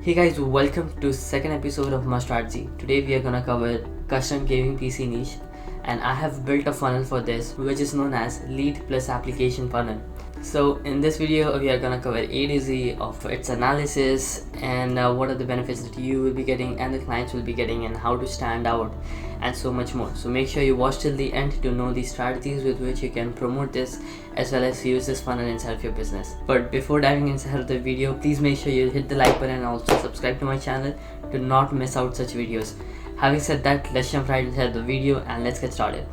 Hey guys, welcome to second episode of Muz-strategy. Today we are gonna cover custom gaming PC niche, and I have built a funnel for this which is known as lead plus application funnel. So in this video we are gonna cover A to Z of its analysis and what are the benefits that you will be getting and the clients will be getting and how to stand out and so much more. So make sure you watch till the end to know the strategies with which you can promote this as well as use this funnel inside of your business. But before diving inside of the video, please make sure you hit the like button and also subscribe to my channel to not miss out such videos. Having said that, let's jump right inside the video and let's get started.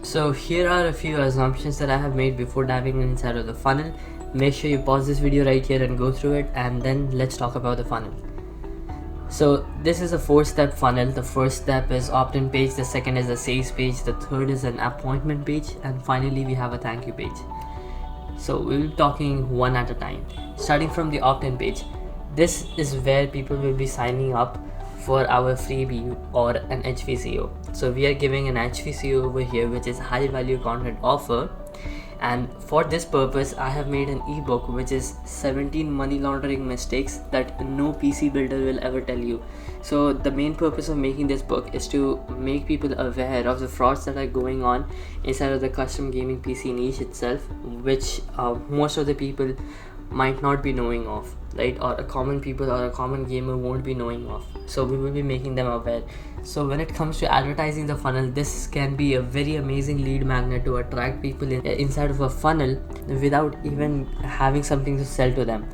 So here are a few assumptions that I have made before diving inside of the funnel. Make sure you pause this video right here and go through it, and then let's talk about the funnel. So this is a 4-step funnel. The first step is opt-in page, the second is a sales page, the third is an appointment page, and finally we have a thank you page. So we'll be talking one at a time. Starting from the opt-in page, this is where people will be signing up for our freebie or an HVCO. So we are giving an HVCO over here, which is high value content offer, and for this purpose I have made an ebook which is 17 money laundering mistakes that no PC builder will ever tell you. So the main purpose of making this book is to make people aware of the frauds that are going on inside of the custom gaming PC niche itself, which most of the people might not be knowing of, right? Or a common people or a common gamer won't be knowing of. So we will be making them aware. So when it comes to advertising the funnel, this can be a very amazing lead magnet to attract people inside of a funnel without even having something to sell to them.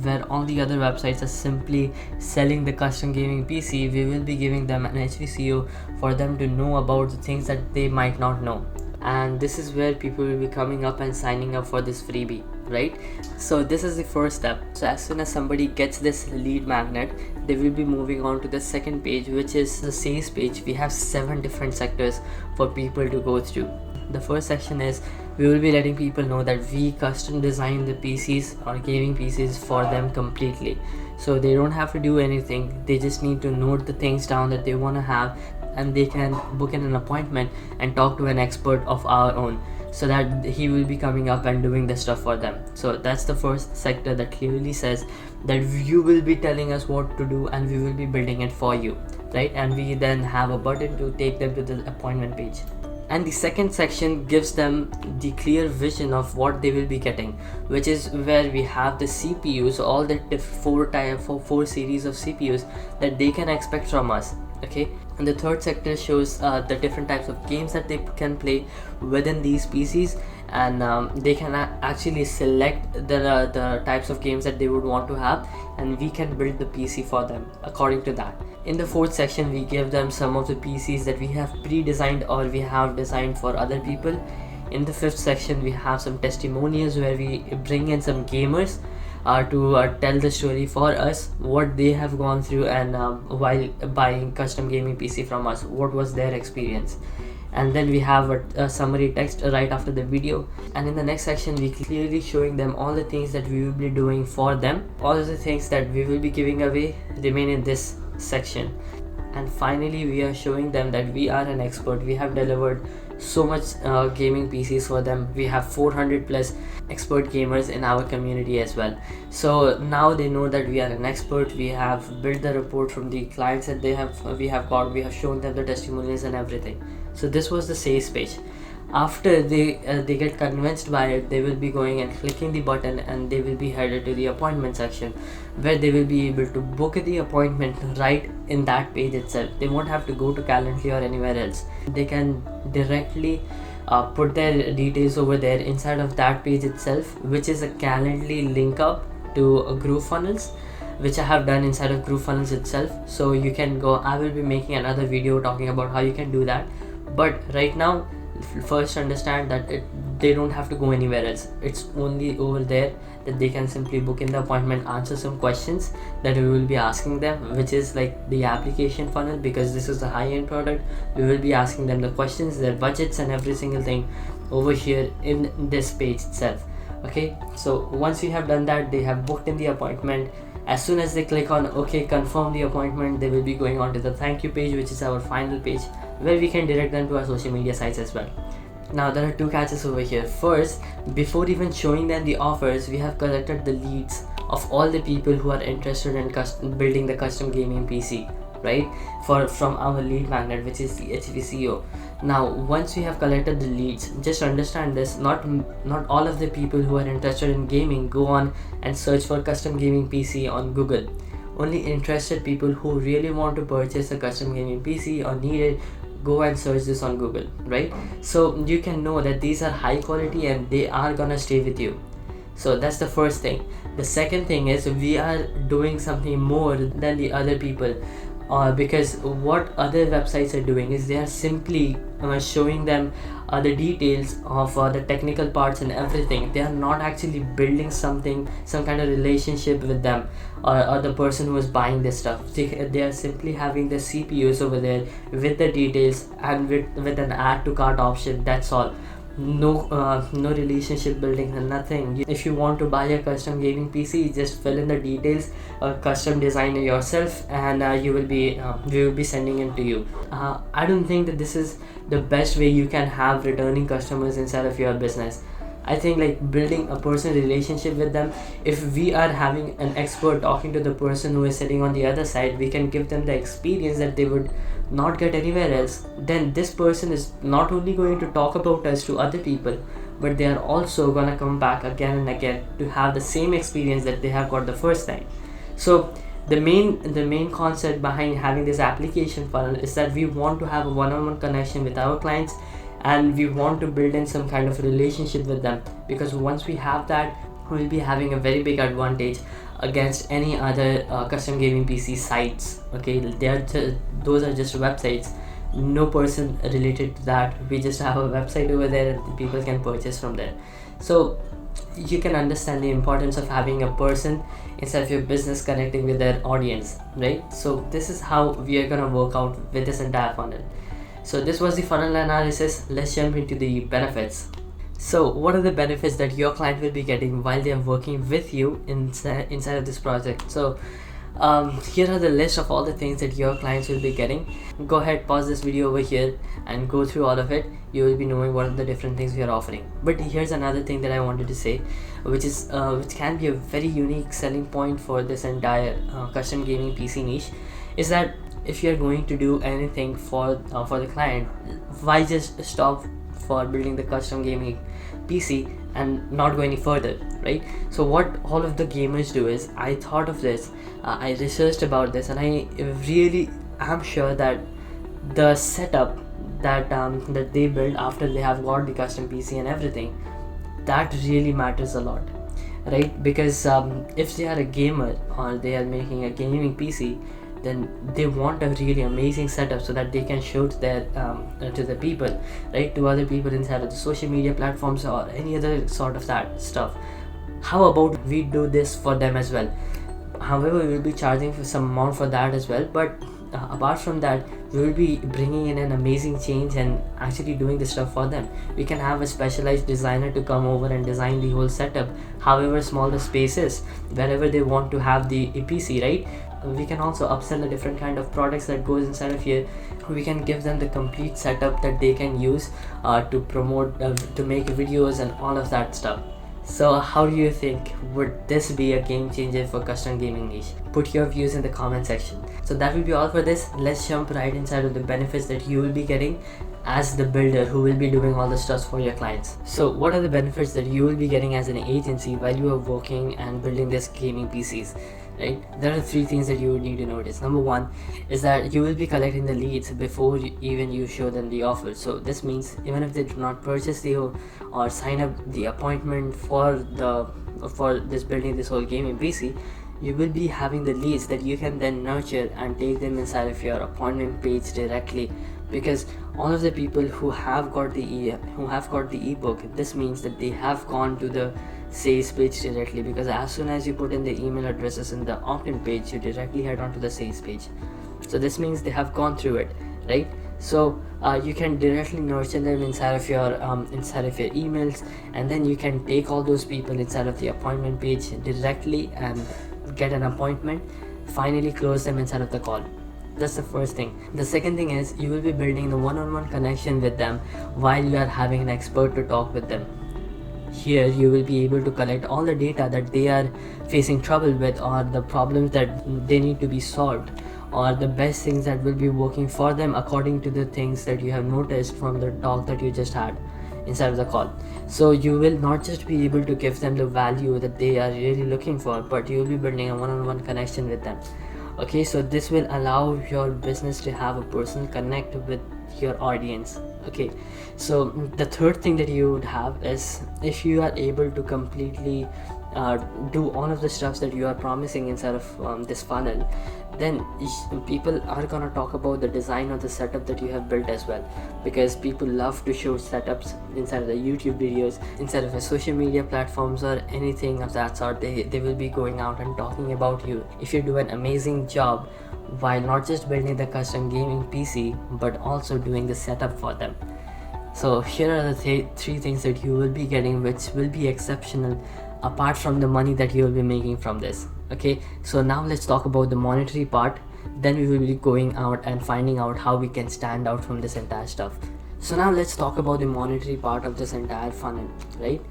Where all the other websites are simply selling the custom gaming PC, we will be giving them an HVCO for them to know about the things that they might not know. And this is where people will be coming up and signing up for this freebie, right? So this is the first step. So as soon as somebody gets this lead magnet, they will be moving on to the second page, which is the sales page. We have 7 different sectors for people to go through. The first section is we will be letting people know that we custom design the PCs or gaming PCs for them completely. So they don't have to do anything. They just need to note the things down that they want to have, and they can book in an appointment and talk to an expert of our own, so that he will be coming up and doing the stuff for them. So that's the first sector that clearly says that you will be telling us what to do and we will be building it for you, right? And we then have a button to take them to the appointment page. And the second section gives them the clear vision of what they will be getting, which is where we have the CPUs, all the 4 series of CPUs that they can expect from us. Okay, and the third sector shows the different types of games that they can play within these PCs, and they can actually select the types of games that they would want to have, and we can build the PC for them according to that. In the fourth section, we give them some of the PCs that we have pre-designed or we have designed for other people. In the fifth section, we have some testimonials where we bring in some gamers to tell the story for us, what they have gone through, and while buying custom gaming PC from us, what was their experience. And then we have a summary text right after the video, and in the next section we clearly showing them all the things that we will be doing for them. All of the things that we will be giving away remain in this section. And finally we are showing them that we are an expert. We have delivered so much gaming PCs for them. We have 400 plus expert gamers in our community as well. So now they know that we are an expert. We have built the report from the clients that we have shown them the testimonials and everything. So this was the sales page. After they get convinced by it, they will be going and clicking the button, and they will be headed to the appointment section, where they will be able to book the appointment right in that page itself. They won't have to go to Calendly or anywhere else. They can directly put their details over there inside of that page itself, which is a Calendly link up to GrooveFunnels, which I have done inside of GrooveFunnels itself. So you can go. I will be making another video talking about how you can do that, but right now first understand that they don't have to go anywhere else. It's only over there that they can simply book in the appointment, answer some questions that we will be asking them, which is like the application funnel. Because this is a high-end product, we will be asking them the questions, their budgets, and every single thing over here in this page itself. Okay, so once you have done that, they have booked in the appointment. As soon as they click on OK, confirm the appointment, they will be going on to the thank you page, which is our final page, where we can direct them to our social media sites as well. Now there are two catches over here. First, before even showing them the offers, we have collected the leads of all the people who are interested in building the custom gaming PC, right? From our lead magnet, which is the HVCO. Now once we have collected the leads, just understand this, not all of the people who are interested in gaming go on and search for custom gaming PC on Google. Only interested people who really want to purchase a custom gaming PC or need it go and search this on Google, right? So you can know that these are high quality and they are gonna stay with you. So that's the first thing. The second thing is we are doing something more than the other people, because what other websites are doing is they are simply showing them the details of the technical parts and everything. They are not actually building some kind of relationship with them or the person who is buying this stuff. They are simply having the CPUs over there with the details and with an add to cart option. That's all. No relationship building and nothing. If you want to buy a custom gaming PC, just fill in the details, custom design it yourself, and we will be sending it to you. I don't think that this is the best way you can have returning customers inside of your business. I think like building a personal relationship with them, if we are having an expert talking to the person who is sitting on the other side, we can give them the experience that they would not get anywhere else. Then this person is not only going to talk about us to other people, but they are also gonna come back again and again to have the same experience that they have got the first time. So the main concept behind having this application funnel is that we want to have a one-on-one connection with our clients, and we want to build in some kind of relationship with them, because once we have that, we'll be having a very big advantage against any other custom gaming PC sites. Okay, those are just websites, no person related to that. We just have a website over there and people can purchase from there. So you can understand the importance of having a person inside of your business connecting with their audience, right? So this is how we are gonna work out with this entire funnel. So this was the funnel analysis. Let's jump into the benefits. So what are the benefits that your client will be getting while they are working with you inside of this project? So here are the list of all the things that your clients will be getting. Go ahead, pause this video over here and go through all of it. You will be knowing what are the different things we are offering. But here's another thing that I wanted to say, which can be a very unique selling point for this entire custom gaming PC niche, is that if you're going to do anything for the client, why just stop for building the custom gaming PC and not go any further, right? So what all of the gamers do is, I thought of this, I researched about this, and I really am sure that the setup that they build after they have got the custom PC and everything, that really matters a lot, right? Because if they are a gamer or they are making a gaming PC, then they want a really amazing setup so that they can show to the people, right, to other people inside of the social media platforms or any other sort of that stuff. How about we do this for them as well? However, we will be charging for some amount for that as well, but apart from that, we will be bringing in an amazing change and actually doing the stuff for them. We can have a specialized designer to come over and design the whole setup, however small the space is, wherever they want to have the PC, right? We can also upsell the different kind of products that goes inside of here. We can give them the complete setup that they can use to promote, to make videos and all of that stuff. So how do you think, would this be a game changer for custom gaming niche? Put your views in the comment section. So that will be all for this. Let's jump right inside of the benefits that you will be getting as the builder who will be doing all the stuff for your clients. So what are the benefits that you will be getting as an agency while you are working and building this gaming PCs? Right, there are three things that you would need to notice. Number one is that you will be collecting the leads before you show them the offer. So this means even if they do not purchase the or sign up the appointment for this building this whole gaming PC, you will be having the leads that you can then nurture and take them inside of your appointment page directly. Because all of the people who have got the ebook, this means that they have gone to the sales page directly, because as soon as you put in the email addresses in the opt-in page, you directly head on to the sales page. So this means they have gone through it, right? So you can directly nurture them inside of your emails, and then you can take all those people inside of the appointment page directly and get an appointment, finally close them inside of the call. That's the first thing. The second thing is you will be building the one-on-one connection with them while you are having an expert to talk with them. Here you will be able to collect all the data that they are facing trouble with, or the problems that they need to be solved, or the best things that will be working for them according to the things that you have noticed from the talk that you just had inside of the call. So you will not just be able to give them the value that they are really looking for, but you will be building a one-on-one connection with them. Okay, so this will allow your business to have a personal connect with your audience. Okay, so the third thing that you would have is, if you are able to completely do all of the stuff that you are promising inside of this funnel, then people are gonna talk about the design of the setup that you have built as well, because people love to show setups inside of the YouTube videos, inside of the social media platforms, or anything of that sort. They will be going out and talking about you if you do an amazing job while not just building the custom gaming PC but also doing the setup for them. So here are the three things that you will be getting, which will be exceptional apart from the money that you will be making from this. Okay, so now let's talk about the monetary part. Then we will be going out and finding out how we can stand out from this entire stuff. So now let's talk about the monetary part of this entire funnel, right?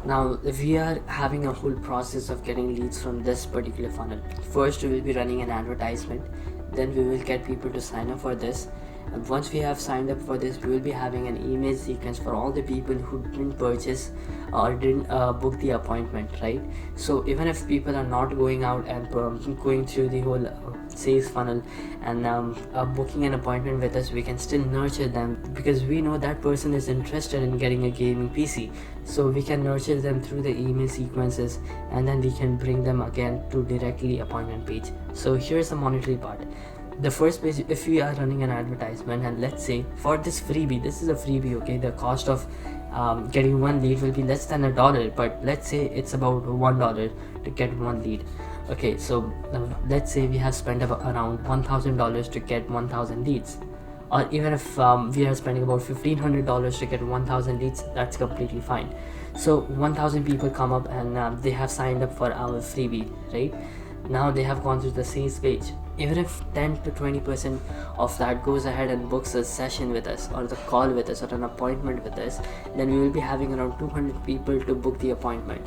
Now we are having a whole process of getting leads from this particular funnel. First we will be running an advertisement, then we will get people to sign up for this, and once we have signed up for this, we will be having an email sequence for all the people who didn't purchase or didn't book the appointment, right? So even if people are not going out and going through the whole sales funnel and booking an appointment with us, we can still nurture them, because we know that person is interested in getting a gaming PC. So we can nurture them through the email sequences, and then we can bring them again to directly appointment page. So here's the monetary part. The first page, if we are running an advertisement, and let's say for this freebie, this is a freebie, okay, the cost of getting one lead will be less than $1, but let's say it's about $1 to get one lead. Okay, so let's say we have spent about around $1,000 to get 1,000 leads, or even if we are spending about $1,500 to get 1,000 leads, that's completely fine. So 1,000 people come up and they have signed up for our freebie, right? Now they have gone through the sales page. Even if 10 to 20% of that goes ahead and books a session with us, or the call with us, or an appointment with us, then we will be having around 200 people to book the appointment.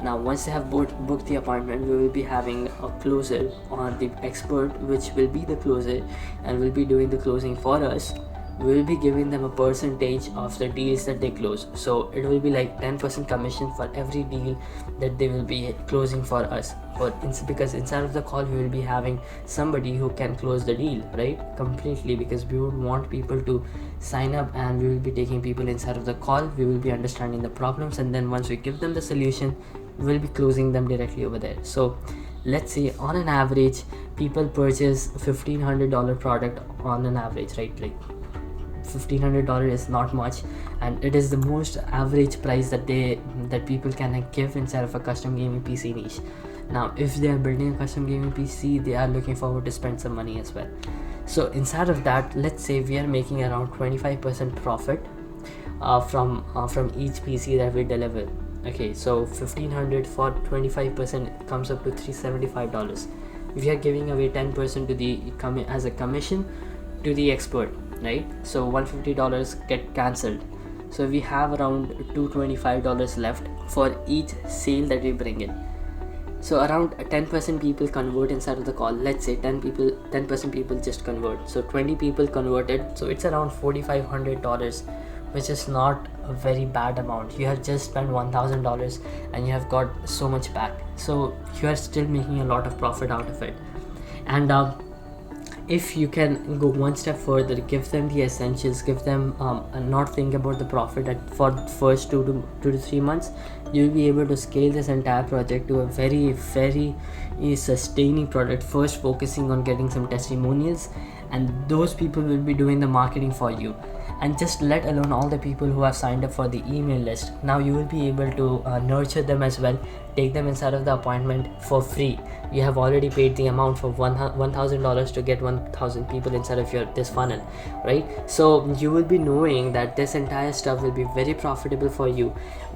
Now once they have booked the appointment, we will be having a closer, or the expert which will be the closer and will be doing the closing for us. We will be giving them a percentage of the deals that they close. So it will be like 10% commission for every deal that they will be closing for us. Because inside of the call we will be having somebody who can close the deal, right, completely, because we would want people to sign up, and we will be taking people inside of the call. We will be understanding the problems, and then once we give them the solution, we will be closing them directly over there. So let's say on an average people purchase $1,500 product on an average, right? Like $1,500 is not much, and it is the most average price that people can give inside of a custom gaming PC niche. Now if they are building a custom gaming PC, they are looking forward to spend some money as well. So inside of that, let's say we are making around 25% profit from each PC that we deliver. Okay, so $1,500 for 25% comes up to $375. We are giving away 10% to the as a commission to the expert, right? So $150 get cancelled. So we have around $225 left for each sale that we bring in. So around 10% people convert inside of the call. Let's say 10% people just convert. So 20 people converted. So it's around $4,500, which is not a very bad amount. You have just spent $1,000 and you have got so much back. So you are still making a lot of profit out of it. And if you can go one step further, give them the essentials, give them and not think about the profit for the first 2 to 3 months, you'll be able to scale this entire project to a very sustaining product, first focusing on getting some testimonials, and those people will be doing the marketing for you. And just let alone all the people who have signed up for the email list. Now you will be able to nurture them as well, take them inside of the appointment for free. You have already paid the amount for $1,000 to get 1,000 people inside of this funnel, right? So you will be knowing that this entire stuff will be very profitable for you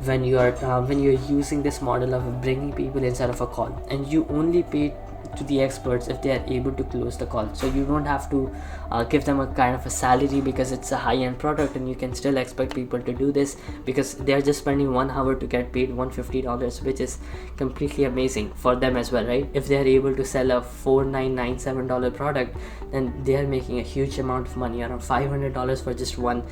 when you're using this model of bringing people inside of a call, and you only pay to the experts if they are able to close the call. So you don't have to give them a kind of a salary because it's a high-end product, and you can still expect people to do this because they are just spending 1 hour to get paid $150, which is completely amazing for them as well, right? If they are able to sell a $4997 product, then they are making a huge amount of money, around $500 for just 1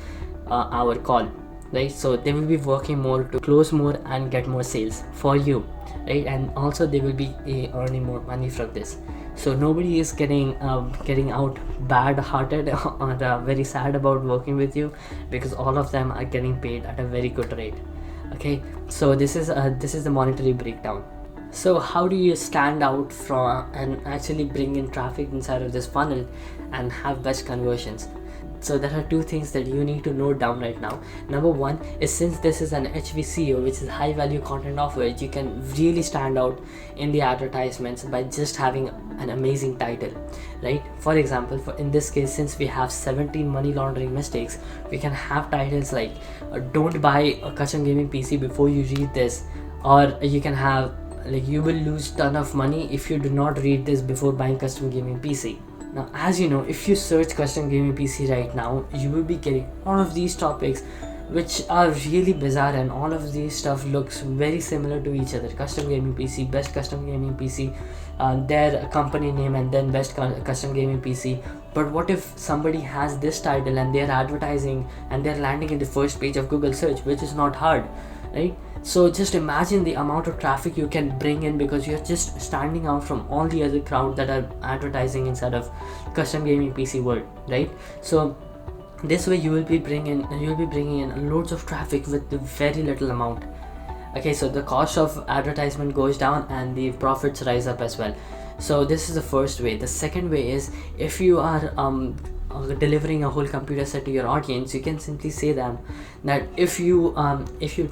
hour call, right? So they will be working more to close more and get more sales for you, right? And also they will be earning more money from this. So nobody is getting out bad hearted or very sad about working with you, because all of them are getting paid at a very good rate. Okay, so this is the monetary breakdown. So how do you stand out from and actually bring in traffic inside of this funnel and have best conversions? So there are two things that you need to note down right now. Number one is, since this is an HVCO, which is high value content offer, you can really stand out in the advertisements by just having an amazing title, right? For example, in this case, since we have 17 money laundering mistakes, we can have titles like don't buy a custom gaming PC before you read this, or you can have like, you will lose ton of money if you do not read this before buying custom gaming PC. Now, as you know, if you search custom gaming PC right now, you will be getting all of these topics which are really bizarre, and all of these stuff looks very similar to each other. Custom gaming PC, best custom gaming PC, their company name, and then best custom gaming PC. But what if somebody has this title and they're advertising and they're landing in the first page of Google search, which is not hard, right? So just imagine the amount of traffic you can bring in because you're just standing out from all the other crowd that are advertising inside of custom gaming PC world, right? So this way you will be bringing in loads of traffic with very little amount. Okay, so the cost of advertisement goes down and the profits rise up as well. So this is the first way. The second way is, if you are delivering a whole computer set to your audience, you can simply say them that if you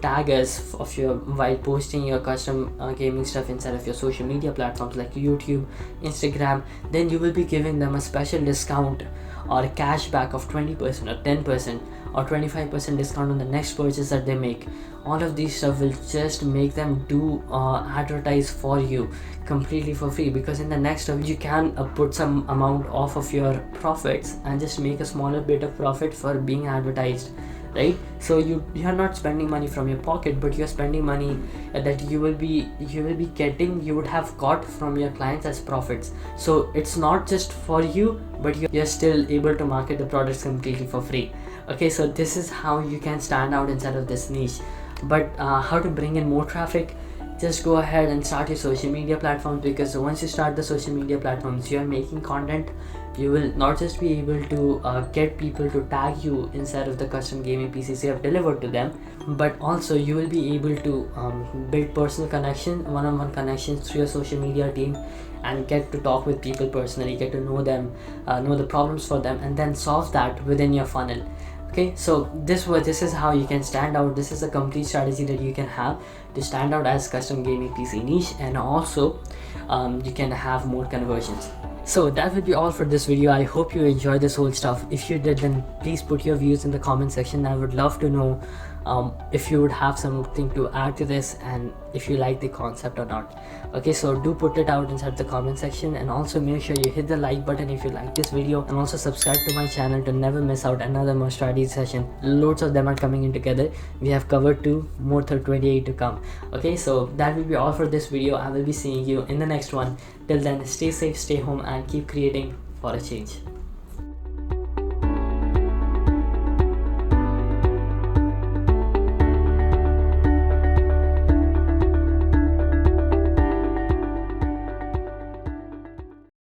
tag us while posting your custom gaming stuff inside of your social media platforms like YouTube, Instagram, then you will be giving them a special discount or a cashback of 20% or 10% or 25% discount on the next purchase that they make. All of these stuff will just make them do advertise for you completely for free, because in the next step you can put some amount off of your profits and just make a smaller bit of profit for being advertised, right? So you are not spending money from your pocket, but you're spending money that you would have got from your clients as profits. So it's not just for you, but you're still able to market the products completely for free. Okay, so this is how you can stand out inside of this niche. But how to bring in more traffic? Just go ahead and start your social media platforms, because once you start the social media platforms, you are making content. You will not just be able to get people to tag you inside of the custom gaming PCs you have delivered to them, but also you will be able to build personal connection, one-on-one connections through your social media team, and get to talk with people personally, get to know them, know the problems for them, and then solve that within your funnel. Okay, so this is how you can stand out. This is a complete strategy that you can have to stand out as custom gaming PC niche, and also you can have more conversions. So that would be all for this video. I hope you enjoyed this whole stuff. If you did, then please put your views in the comment section. I would love to know if you would have something to add to this, and if you like the concept or not. Okay, so do put it out inside the comment section, and also make sure you hit the like button if you like this video, and also subscribe to my channel to never miss out another Muz-strategy session. Loads of them are coming in together. We have covered 2 more, 28 to come. Okay, so that will be all for this video. I will be seeing you in the next one. Till then, stay safe, stay home, and keep creating for a change.